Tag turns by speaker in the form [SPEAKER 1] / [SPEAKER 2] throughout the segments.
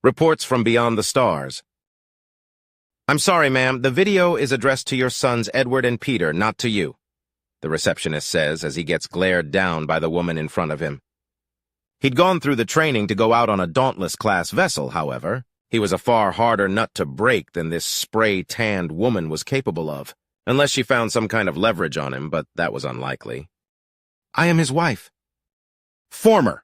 [SPEAKER 1] Reports from beyond the stars. I'm sorry, ma'am. The video is addressed to your sons Edward and Peter, not to you, the receptionist says as he gets glared down by the woman in front of him. He'd gone through the training to go out on a Dauntless-class vessel, however. He was a far harder nut to break than this spray-tanned woman was capable of, unless she found some kind of leverage on him, but that was unlikely. I am his wife. Former.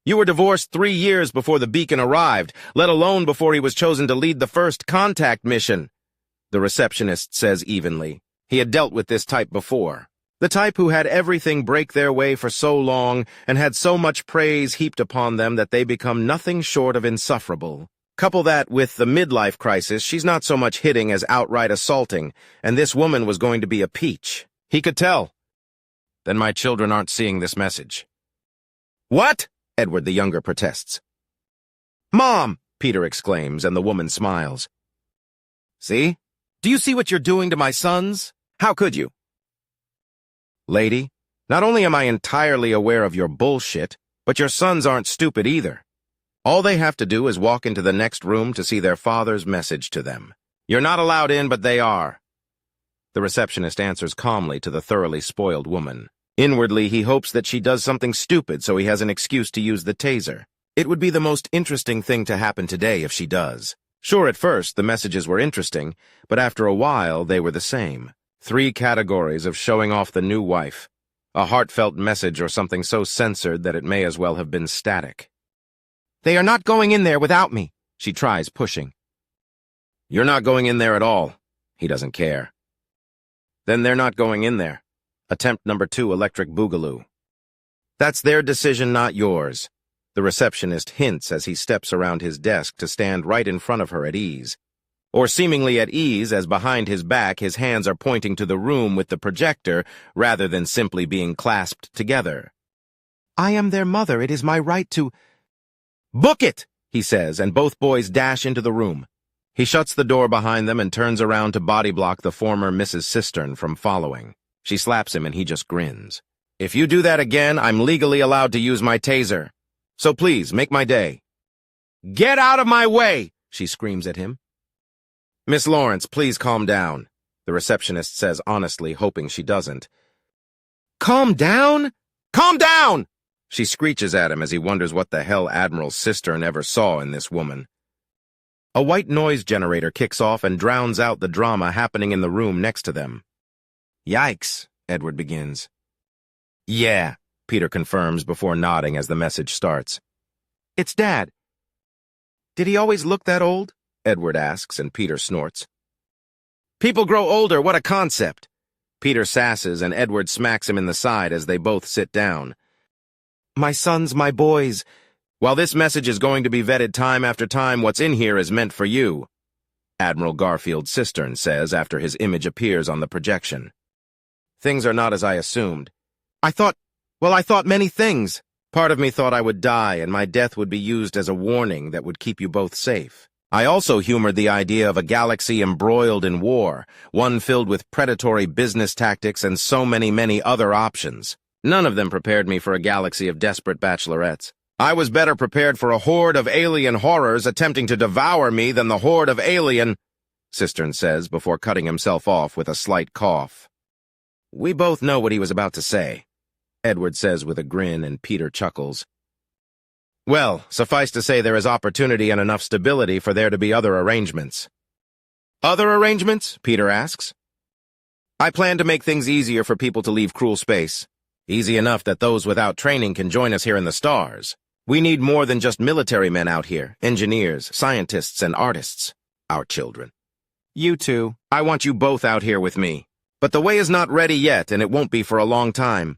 [SPEAKER 1] You were divorced 3 years before the beacon arrived, let alone before he was chosen to lead the first contact mission, the receptionist says evenly. He had dealt with this type before. The type who had everything break their way for so long and had so much praise heaped upon them that they become nothing short of insufferable. Couple that with the midlife crisis, she's not so much hitting as outright assaulting, and this woman was going to be a peach. He could tell. Then my children aren't seeing this message. What? Edward the younger protests. Mom, Peter exclaims, and the woman smiles. See? Do you see what you're doing to my sons? How could you? Lady, not only am I entirely aware of your bullshit, but your sons aren't stupid either. All they have to do is walk into the next room to see their father's message to them. You're not allowed in, but they are. The receptionist answers calmly to the thoroughly spoiled woman. Inwardly, he hopes that she does something stupid so he has an excuse to use the taser. It would be the most interesting thing to happen today if she does. Sure, at first, the messages were interesting, but after a while, they were the same. 3 categories of showing off the new wife. A heartfelt message or something so censored that it may as well have been static. They are not going in there without me, she tries pushing. You're not going in there at all. He doesn't care. Then they're not going in there. Attempt number 2, electric boogaloo. That's their decision, not yours. The receptionist hints as he steps around his desk to stand right in front of her at ease. Or seemingly at ease as behind his back his hands are pointing to the room with the projector rather than simply being clasped together. I am their mother. It is my right to... Book it, he says, and both boys dash into the room. He shuts the door behind them and turns around to body block the former Mrs. Cistern from following. She slaps him and he just grins. If you do that again, I'm legally allowed to use my taser. So please, make my day. Get out of my way, she screams at him. Miss Lawrence, please calm down, the receptionist says honestly, hoping she doesn't. Calm down? Calm down! She screeches at him as he wonders what the hell Admiral Cistern ever saw in this woman. A white noise generator kicks off and drowns out the drama happening in the room next to them. Yikes, Edward begins. Yeah, Peter confirms before nodding as the message starts. It's Dad. Did he always look that old? Edward asks, and Peter snorts. People grow older, what a concept! Peter sasses, and Edward smacks him in the side as they both sit down. My sons, my boys. While this message is going to be vetted time after time, what's in here is meant for you, Admiral Garfield Cistern says after his image appears on the projection. Things are not as I assumed. I thought many things. Part of me thought I would die, and my death would be used as a warning that would keep you both safe. I also humored the idea of a galaxy embroiled in war, one filled with predatory business tactics and so many other options. None of them prepared me for a galaxy of desperate bachelorettes. I was better prepared for a horde of alien horrors attempting to devour me than the horde of alien, Cistern says before cutting himself off with a slight cough. We both know what he was about to say, Edward says with a grin, and Peter chuckles. Well, suffice to say there is opportunity and enough stability for there to be other arrangements. Other arrangements? Peter asks. I plan to make things easier for people to leave cruel space. Easy enough that those without training can join us here in the stars. We need more than just military men out here, engineers, scientists, and artists. Our children. You two, I want you both out here with me. But the way is not ready yet, and it won't be for a long time.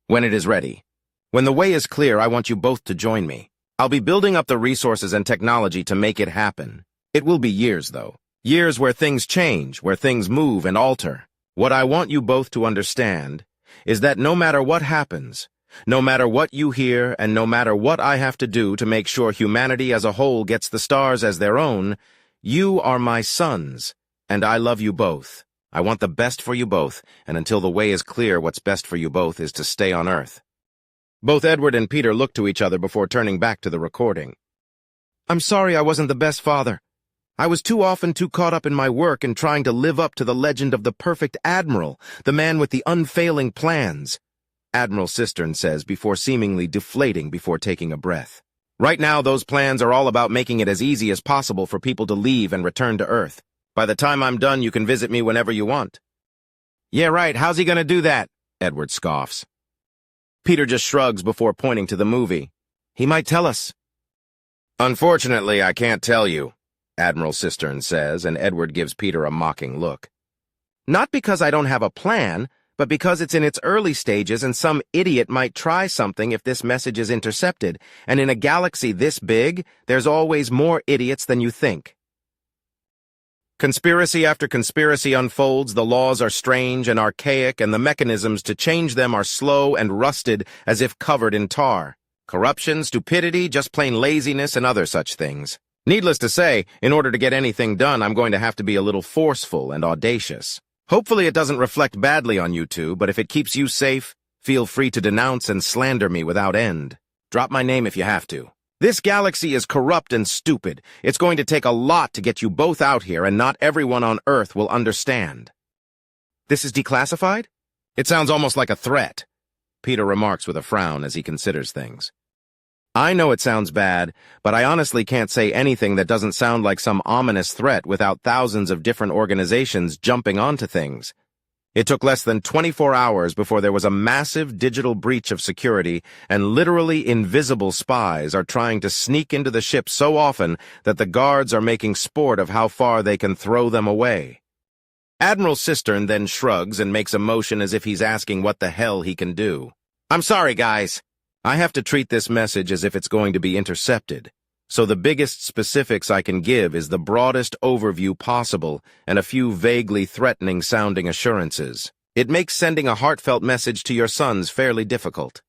[SPEAKER 1] When it is ready. When the way is clear, I want you both to join me. I'll be building up the resources and technology to make it happen. It will be years, though. Years where things change, where things move and alter. What I want you both to understand is that no matter what happens, no matter what you hear, and no matter what I have to do to make sure humanity as a whole gets the stars as their own, you are my sons, and I love you both. I want the best for you both, and until the way is clear, what's best for you both is to stay on Earth. Both Edward and Peter look to each other before turning back to the recording. I'm sorry I wasn't the best father. I was too often too caught up in my work and trying to live up to the legend of the perfect admiral, the man with the unfailing plans, Admiral Cistern says before seemingly deflating before taking a breath. Right now, those plans are all about making it as easy as possible for people to leave and return to Earth. By the time I'm done, you can visit me whenever you want. Yeah, right. How's he gonna do that? Edward scoffs. Peter just shrugs before pointing to the movie. He might tell us. Unfortunately, I can't tell you, Admiral Cistern says, and Edward gives Peter a mocking look. Not because I don't have a plan, but because it's in its early stages and some idiot might try something if this message is intercepted, and in a galaxy this big, there's always more idiots than you think. Conspiracy after conspiracy unfolds, the laws are strange and archaic, and the mechanisms to change them are slow and rusted as if covered in tar. Corruption, stupidity, just plain laziness, and other such things. Needless to say, in order to get anything done, I'm going to have to be a little forceful and audacious. Hopefully it doesn't reflect badly on you two, but if it keeps you safe, feel free to denounce and slander me without end. Drop my name if you have to. This galaxy is corrupt and stupid. It's going to take a lot to get you both out here, and not everyone on Earth will understand. This is declassified? It sounds almost like a threat, Peter remarks with a frown as he considers things. I know it sounds bad, but I honestly can't say anything that doesn't sound like some ominous threat without thousands of different organizations jumping onto things. It took less than 24 hours before there was a massive digital breach of security, and literally invisible spies are trying to sneak into the ship so often that the guards are making sport of how far they can throw them away. Admiral Cistern then shrugs and makes a motion as if he's asking what the hell he can do. I'm sorry, guys. I have to treat this message as if it's going to be intercepted. So the biggest specifics I can give is the broadest overview possible and a few vaguely threatening-sounding assurances. It makes sending a heartfelt message to your sons fairly difficult.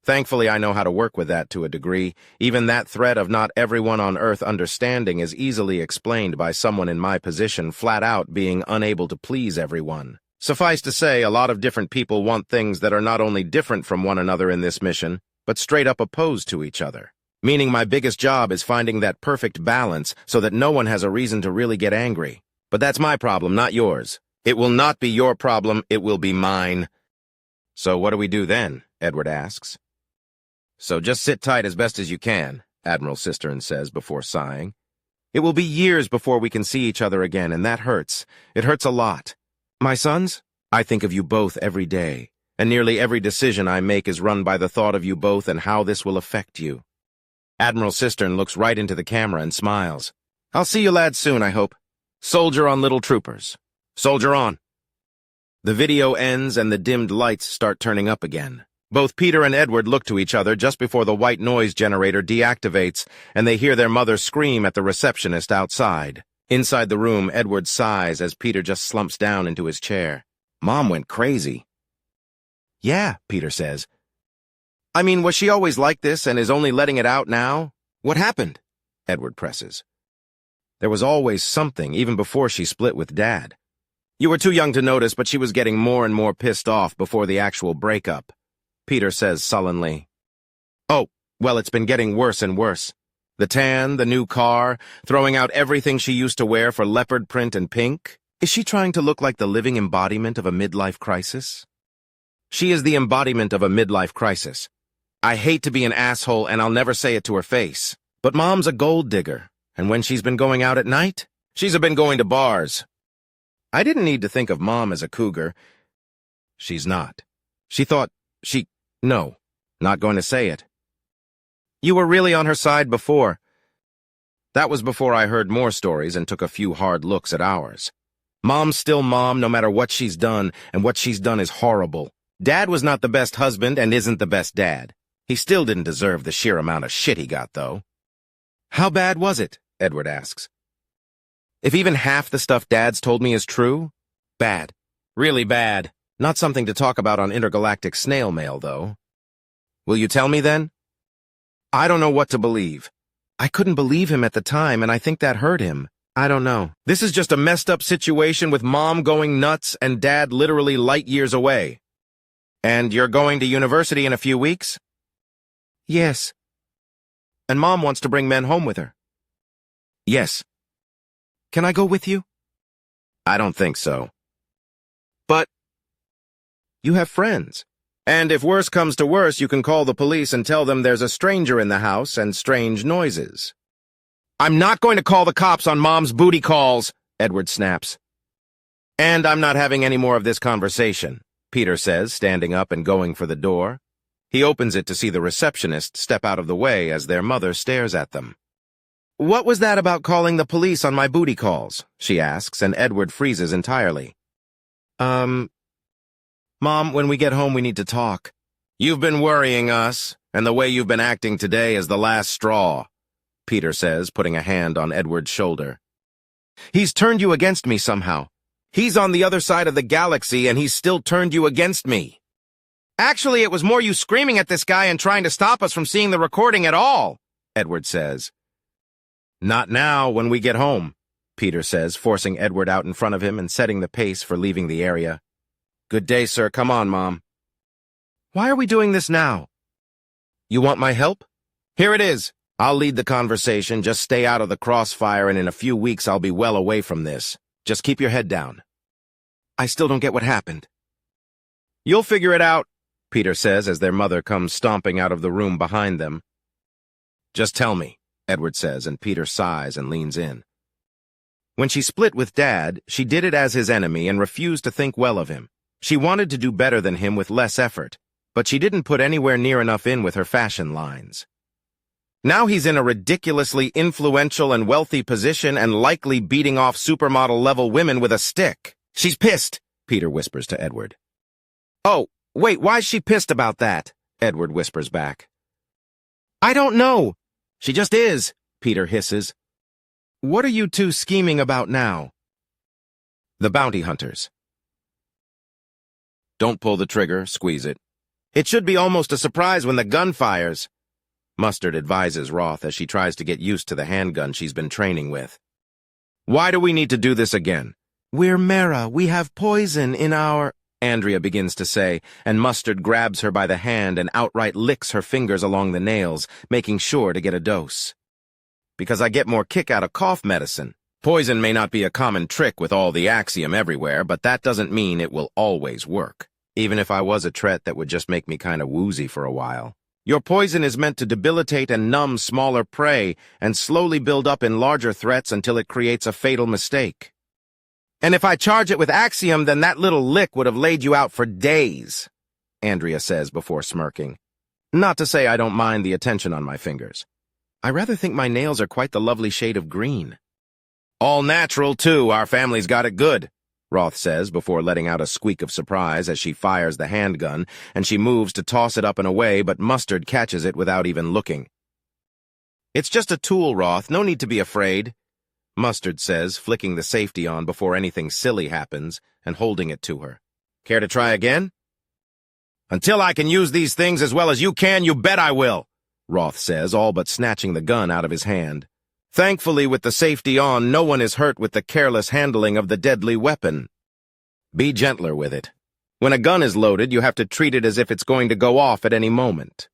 [SPEAKER 1] Thankfully, I know how to work with that to a degree. Even that threat of not everyone on Earth understanding is easily explained by someone in my position flat out being unable to please everyone. Suffice to say, a lot of different people want things that are not only different from one another in this mission, but straight up opposed to each other. Meaning my biggest job is finding that perfect balance so that no one has a reason to really get angry. But that's my problem, not yours. It will not be your problem, it will be mine. So what do we do then? Edward asks. So just sit tight as best as you can, Admiral Cistern says before sighing. It will be years before we can see each other again, and that hurts. It hurts a lot. My sons, I think of you both every day, and nearly every decision I make is run by the thought of you both and how this will affect you. Admiral Cistern looks right into the camera and smiles. I'll see you lads soon, I hope. Soldier on, little troopers. Soldier on. The video ends and the dimmed lights start turning up again. Both Peter and Edward look to each other just before the white noise generator deactivates, and they hear their mother scream at the receptionist outside. Inside the room, Edward sighs as Peter just slumps down into his chair. Mom went crazy. Yeah, Peter says. I mean, was she always like this and is only letting it out now? What happened? Edward presses. There was always something, even before she split with Dad. You were too young to notice, but she was getting more and more pissed off before the actual breakup, Peter says sullenly. Oh, well, it's been getting worse and worse. The tan, the new car, throwing out everything she used to wear for leopard print and pink. Is she trying to look like the living embodiment of a midlife crisis? She is the embodiment of a midlife crisis. I hate to be an asshole, and I'll never say it to her face. But Mom's a gold digger, and when she's been going out at night, she's been going to bars. I didn't need to think of Mom as a cougar. She's not. No, not going to say it. You were really on her side before. That was before I heard more stories and took a few hard looks at ours. Mom's still Mom no matter what she's done, and what she's done is horrible. Dad was not the best husband and isn't the best dad. He still didn't deserve the sheer amount of shit he got, though. How bad was it? Edward asks. If even half the stuff Dad's told me is true, bad. Really bad. Not something to talk about on intergalactic snail mail, though. Will you tell me then? I don't know what to believe. I couldn't believe him at the time, and I think that hurt him. I don't know. This is just a messed up situation with Mom going nuts and Dad literally light years away. And you're going to university in a few weeks? Yes. and Mom wants to bring men home with her. Yes. Can I go with you? I don't think so. But you have friends. And if worse comes to worse, you can call the police and tell them there's a stranger in the house and strange noises. I'm not going to call the cops on Mom's booty calls, Edward snaps. And I'm not having any more of this conversation, Peter says, standing up and going for the door. He opens it to see the receptionist step out of the way as their mother stares at them. What was that about calling the police on my booty calls? She asks, and Edward freezes entirely. Mom, when we get home, we need to talk. You've been worrying us, and the way you've been acting today is the last straw, Peter says, putting a hand on Edward's shoulder. He's turned you against me somehow. He's on the other side of the galaxy, and he's still turned you against me. Actually, it was more you screaming at this guy and trying to stop us from seeing the recording at all, Edward says. Not now, when we get home, Peter says, forcing Edward out in front of him and setting the pace for leaving the area. Good day, sir. Come on, Mom. Why are we doing this now? You want my help? Here it is. I'll lead the conversation. Just stay out of the crossfire, and in a few weeks I'll be well away from this. Just keep your head down. I still don't get what happened. You'll figure it out, Peter says as their mother comes stomping out of the room behind them. Just tell me, Edward says, and Peter sighs and leans in. When she split with Dad, she did it as his enemy and refused to think well of him. She wanted to do better than him with less effort, but she didn't put anywhere near enough in with her fashion lines. Now he's in a ridiculously influential and wealthy position and likely beating off supermodel-level women with a stick. She's pissed, Peter whispers to Edward. Oh, wait, why's she pissed about that? Edward whispers back. I don't know. She just is, Peter hisses. What are you two scheming about now? The bounty hunters. Don't pull the trigger, squeeze it. It should be almost a surprise when the gun fires. Mustard advises Roth as she tries to get used to the handgun she's been training with. Why do we need to do this again? We're Mara. We have poison in our... Andrea begins to say, and Mustard grabs her by the hand and outright licks her fingers along the nails, making sure to get a dose. Because I get more kick out of cough medicine. Poison may not be a common trick with all the axiom everywhere, but that doesn't mean it will always work. Even if I was a tret that would just make me kind of woozy for a while. Your poison is meant to debilitate and numb smaller prey and slowly build up in larger threats until it creates a fatal mistake. And if I charge it with axiom, then that little lick would have laid you out for days, Andrea says before smirking. Not to say I don't mind the attention on my fingers. I rather think my nails are quite the lovely shade of green. All natural, too. Our family's got it good, Roth says before letting out a squeak of surprise as she fires the handgun, and she moves to toss it up and away, but Mustard catches it without even looking. It's just a tool, Roth. No need to be afraid, Mustard says, flicking the safety on before anything silly happens and holding it to her. Care to try again? Until I can use these things as well as you can, you bet I will, Roth says, all but snatching the gun out of his hand. Thankfully, with the safety on, no one is hurt with the careless handling of the deadly weapon. Be gentler with it. When a gun is loaded, you have to treat it as if it's going to go off at any moment.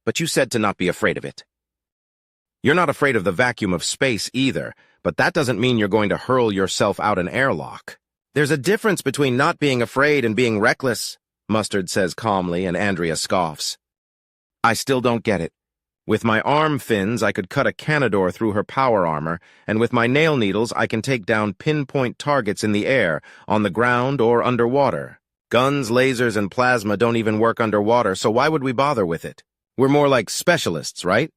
[SPEAKER 1] But you said to not be afraid of it. You're not afraid of the vacuum of space either, but that doesn't mean you're going to hurl yourself out an airlock. There's a difference between not being afraid and being reckless, Mustard says calmly, and Andrea scoffs. I still don't get it. With my arm fins, I could cut a Canador through her power armor, and with my nail needles, I can take down pinpoint targets in the air, on the ground, or underwater. Guns, lasers, and plasma don't even work underwater, so why would we bother with it? We're more like specialists, right?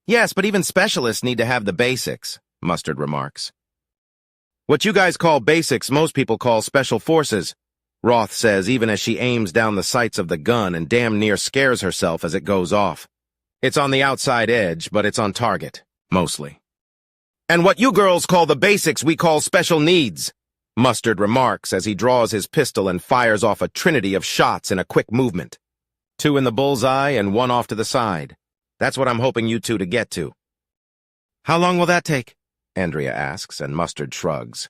[SPEAKER 1] Yes, but even specialists need to have the basics, Mustard remarks. What you guys call basics, most people call special forces, Roth says, even as she aims down the sights of the gun and damn near scares herself as it goes off. It's on the outside edge, but it's on target, mostly. And what you girls call the basics, we call special needs, Mustard remarks as he draws his pistol and fires off a trinity of shots in a quick movement. 2 in the bullseye and 1 off to the side. That's what I'm hoping you two to get to. How long will that take? Andrea asks, and Mustard shrugs.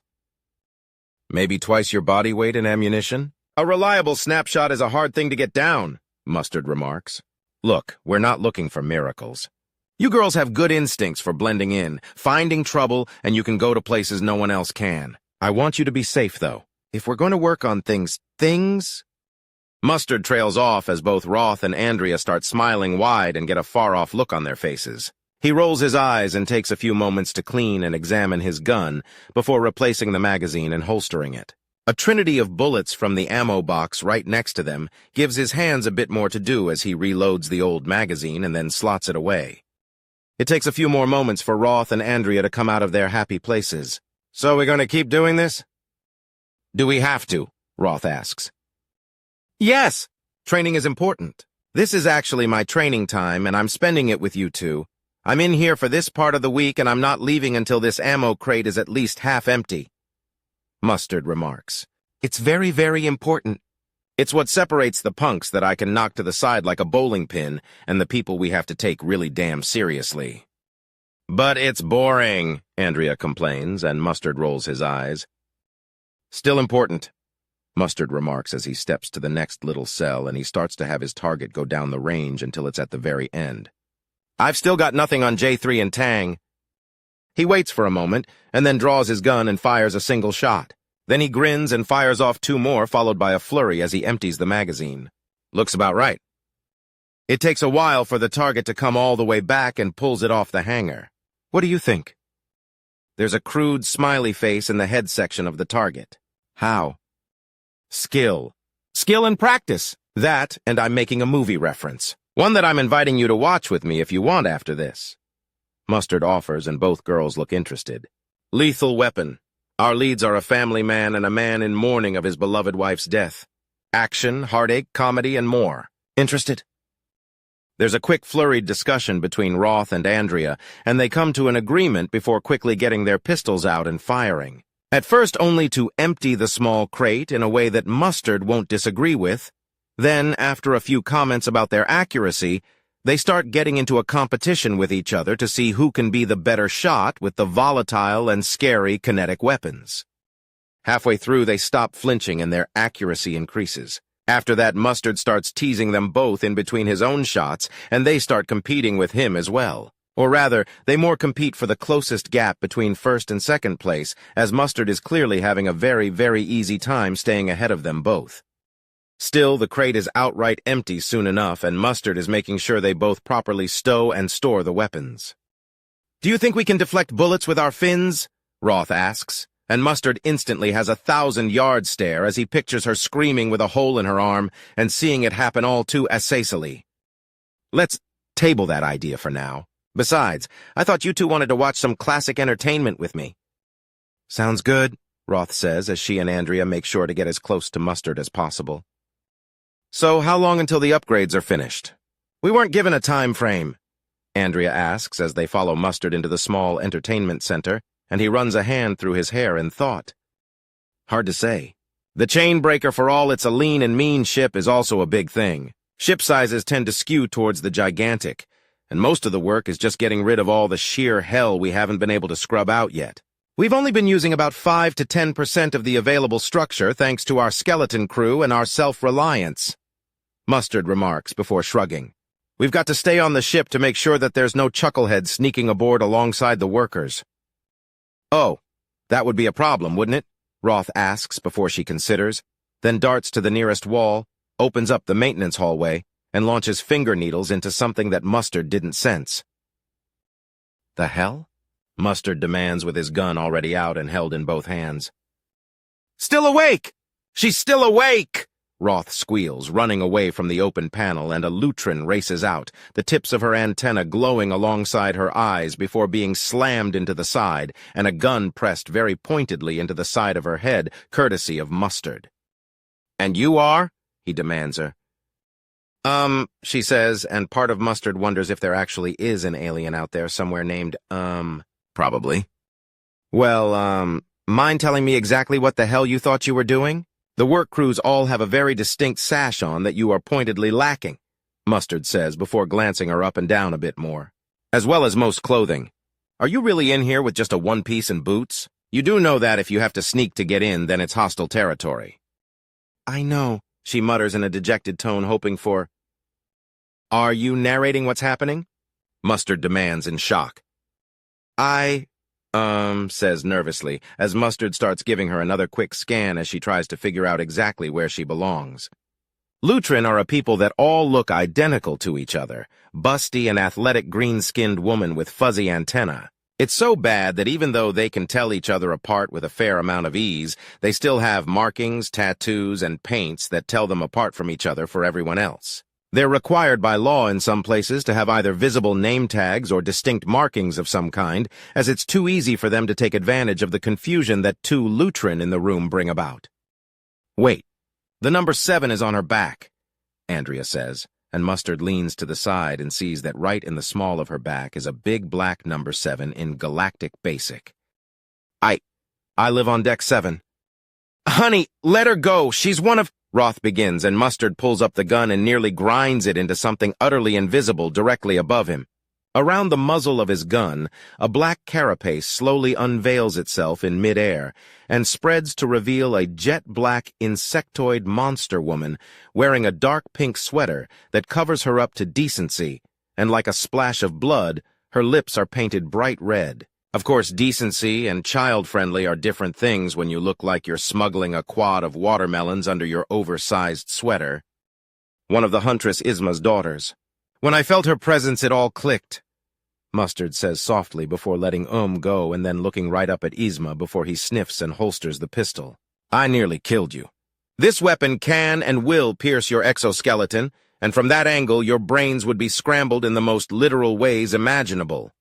[SPEAKER 1] Maybe twice your body weight in ammunition? A reliable snapshot is a hard thing to get down, Mustard remarks. Look, we're not looking for miracles. You girls have good instincts for blending in, finding trouble, and you can go to places no one else can. I want you to be safe, though. If we're going to work on things... Mustard trails off as both Roth and Andrea start smiling wide and get a far-off look on their faces. He rolls his eyes and takes a few moments to clean and examine his gun before replacing the magazine and holstering it. A trinity of bullets from the ammo box right next to them gives his hands a bit more to do as he reloads the old magazine and then slots it away. It takes a few more moments for Roth and Andrea to come out of their happy places. So we're going to keep doing this? Do we have to? Roth asks. Yes! Training is important. This is actually my training time, and I'm spending it with you two. I'm in here for this part of the week, and I'm not leaving until this ammo crate is at least half empty. Mustard remarks. It's very, very important. It's what separates the punks that I can knock to the side like a bowling pin and the people we have to take really damn seriously. But it's boring, Andrea complains, and Mustard rolls his eyes. Still important, Mustard remarks as he steps to the next little cell and he starts to have his target go down the range until it's at the very end. I've still got nothing on J3 and Tang. He waits for a moment and then draws his gun and fires a single shot. Then he grins and fires off two more, followed by a flurry as he empties the magazine. Looks about right. It takes a while for the target to come all the way back and pulls it off the hanger. What do you think? There's a crude smiley face in the head section of the target. How? Skill. Skill and practice. That, and I'm making a movie reference. One that I'm inviting you to watch with me if you want after this. Mustard offers, and both girls look interested. Lethal Weapon. Our leads are a family man and a man in mourning of his beloved wife's death. Action, heartache, comedy, and more. Interested? There's a quick flurried discussion between Roth and Andrea, and they come to an agreement before quickly getting their pistols out and firing. At first only to empty the small crate in a way that Mustard won't disagree with. Then, after a few comments about their accuracy, they start getting into a competition with each other to see who can be the better shot with the volatile and scary kinetic weapons. Halfway through, they stop flinching and their accuracy increases. After that, Mustard starts teasing them both in between his own shots, and they start competing with him as well. Or rather, they more compete for the closest gap between first and second place, as Mustard is clearly having a very, very easy time staying ahead of them both. Still, the crate is outright empty soon enough, and Mustard is making sure they both properly stow and store the weapons. Do you think we can deflect bullets with our fins? Roth asks, and Mustard instantly has a 1,000-yard stare as he pictures her screaming with a hole in her arm and seeing it happen all too acacely. Let's table that idea for now. Besides, I thought you two wanted to watch some classic entertainment with me. Sounds good, Roth says as she and Andrea make sure to get as close to Mustard as possible. So how long until the upgrades are finished? We weren't given a time frame, Andrea asks as they follow Mustard into the small entertainment center, and he runs a hand through his hair in thought. Hard to say. The chain breaker, for all it's a lean and mean ship, is also a big thing. Ship sizes tend to skew towards the gigantic, and most of the work is just getting rid of all the sheer hell we haven't been able to scrub out yet. We've only been using about 5 to 10% of the available structure thanks to our skeleton crew and our self-reliance, Mustard remarks before shrugging. We've got to stay on the ship to make sure that there's no chuckleheads sneaking aboard alongside the workers. Oh, that would be a problem, wouldn't it? Roth asks before she considers, then darts to the nearest wall, opens up the maintenance hallway, and launches finger needles into something that Mustard didn't sense. The hell? Mustard demands with his gun already out and held in both hands. Still awake! She's still awake! Roth squeals, running away from the open panel, and a lutrin races out, the tips of her antenna glowing alongside her eyes before being slammed into the side, and a gun pressed very pointedly into the side of her head, courtesy of Mustard. And you are? He demands her. She says, and part of Mustard wonders if there actually is an alien out there somewhere named, probably. Well, mind telling me exactly what the hell you thought you were doing? The work crews all have a very distinct sash on that you are pointedly lacking, Mustard says before glancing her up and down a bit more. As well as most clothing. Are you really in here with just a one-piece and boots? You do know that if you have to sneak to get in, then it's hostile territory. I know, she mutters in a dejected tone, hoping for... Are you narrating what's happening? Mustard demands in shock. Says nervously, as Mustard starts giving her another quick scan as she tries to figure out exactly where she belongs. Lutrin are a people that all look identical to each other, busty and athletic green-skinned woman with fuzzy antennae. It's so bad that even though they can tell each other apart with a fair amount of ease, they still have markings, tattoos, and paints that tell them apart from each other for everyone else. They're required by law in some places to have either visible name tags or distinct markings of some kind, as it's too easy for them to take advantage of the confusion that two Lutrin in the room bring about. Wait, the number 7 is on her back, Andrea says, and Mustard leans to the side and sees that right in the small of her back is a big black number 7 in Galactic Basic. I live on deck 7. Honey, let her go. She's one of... Roth begins, and Mustard pulls up the gun and nearly grinds it into something utterly invisible directly above him. Around the muzzle of his gun, a black carapace slowly unveils itself in midair and spreads to reveal a jet-black insectoid monster woman wearing a dark pink sweater that covers her up to decency, and like a splash of blood, her lips are painted bright red. Of course, decency and child-friendly are different things when you look like you're smuggling a quad of watermelons under your oversized sweater. One of the huntress Isma's daughters. When I felt her presence, it all clicked, Mustard says softly before letting go and then looking right up at Isma before he sniffs and holsters the pistol. I nearly killed you. This weapon can and will pierce your exoskeleton, and from that angle your brains would be scrambled in the most literal ways imaginable.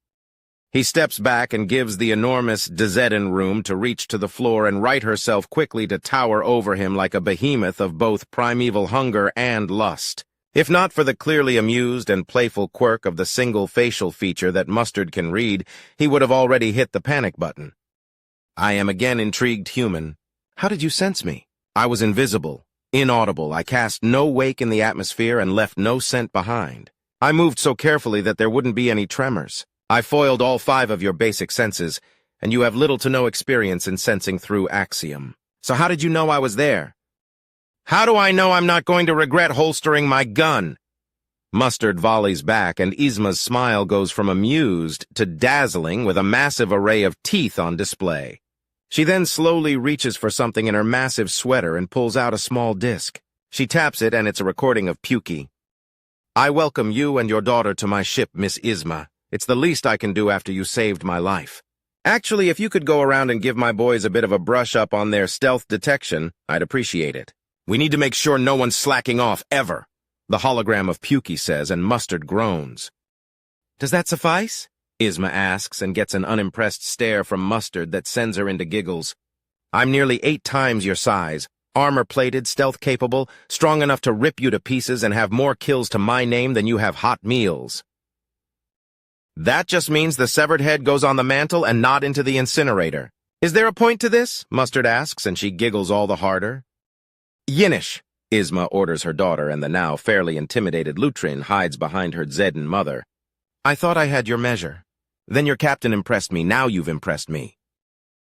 [SPEAKER 1] He steps back and gives the enormous Dzetin room to reach to the floor and right herself quickly to tower over him like a behemoth of both primeval hunger and lust. If not for the clearly amused and playful quirk of the single facial feature that Mustard can read, he would have already hit the panic button. I am again intrigued human. How did you sense me? I was invisible, inaudible. I cast no wake in the atmosphere and left no scent behind. I moved so carefully that there wouldn't be any tremors. I foiled all 5 of your basic senses, and you have little to no experience in sensing through axiom. So how did you know I was there? How do I know I'm not going to regret holstering my gun? Mustard volleys back, and Isma's smile goes from amused to dazzling with a massive array of teeth on display. She then slowly reaches for something in her massive sweater and pulls out a small disc. She taps it, and it's a recording of Pukey. I welcome you and your daughter to my ship, Miss Isma. It's the least I can do after you saved my life. Actually, if you could go around and give my boys a bit of a brush up on their stealth detection, I'd appreciate it. We need to make sure no one's slacking off, ever, the hologram of Pukey says, and Mustard groans. Does that suffice? Isma asks and gets an unimpressed stare from Mustard that sends her into giggles. I'm nearly 8 times your size, armor-plated, stealth-capable, strong enough to rip you to pieces and have more kills to my name than you have hot meals. That just means the severed head goes on the mantle and not into the incinerator. Is there a point to this? Mustard asks, and she giggles all the harder. Yinish, Isma orders her daughter, and the now fairly intimidated Lutrin hides behind her Dzetin mother. I thought I had your measure. Then your captain impressed me, now you've impressed me.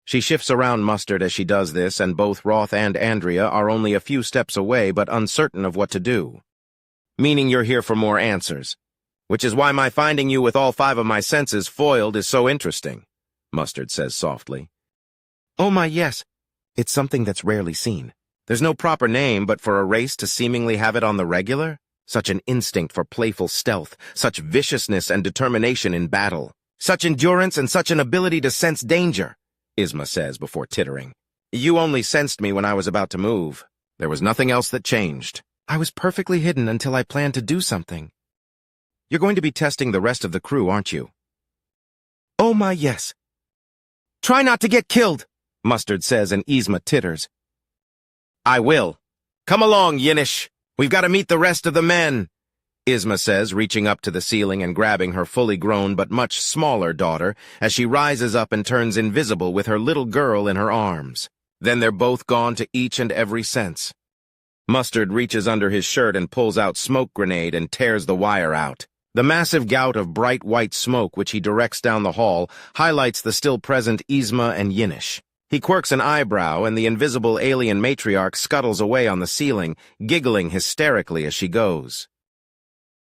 [SPEAKER 1] She shifts around Mustard as she does this, and both Roth and Andrea are only a few steps away but uncertain of what to do. Meaning you're here for more answers. Which is why my finding you with all 5 of my senses foiled is so interesting, Mustard says softly. Oh my, yes. It's something that's rarely seen. There's no proper name, but for a race to seemingly have it on the regular? Such an instinct for playful stealth, such viciousness and determination in battle, such endurance and such an ability to sense danger, Isma says before tittering. You only sensed me when I was about to move. There was nothing else that changed. I was perfectly hidden until I planned to do something. You're going to be testing the rest of the crew, aren't you? Oh my, yes. Try not to get killed, Mustard says, and Isma titters. I will. Come along, Yinish. We've got to meet the rest of the men, Isma says, reaching up to the ceiling and grabbing her fully grown but much smaller daughter as she rises up and turns invisible with her little girl in her arms. Then they're both gone to each and every sense. Mustard reaches under his shirt and pulls out smoke grenade and tears the wire out. The massive gout of bright white smoke which he directs down the hall highlights the still-present Isma and Yinish. He quirks an eyebrow, and the invisible alien matriarch scuttles away on the ceiling, giggling hysterically as she goes.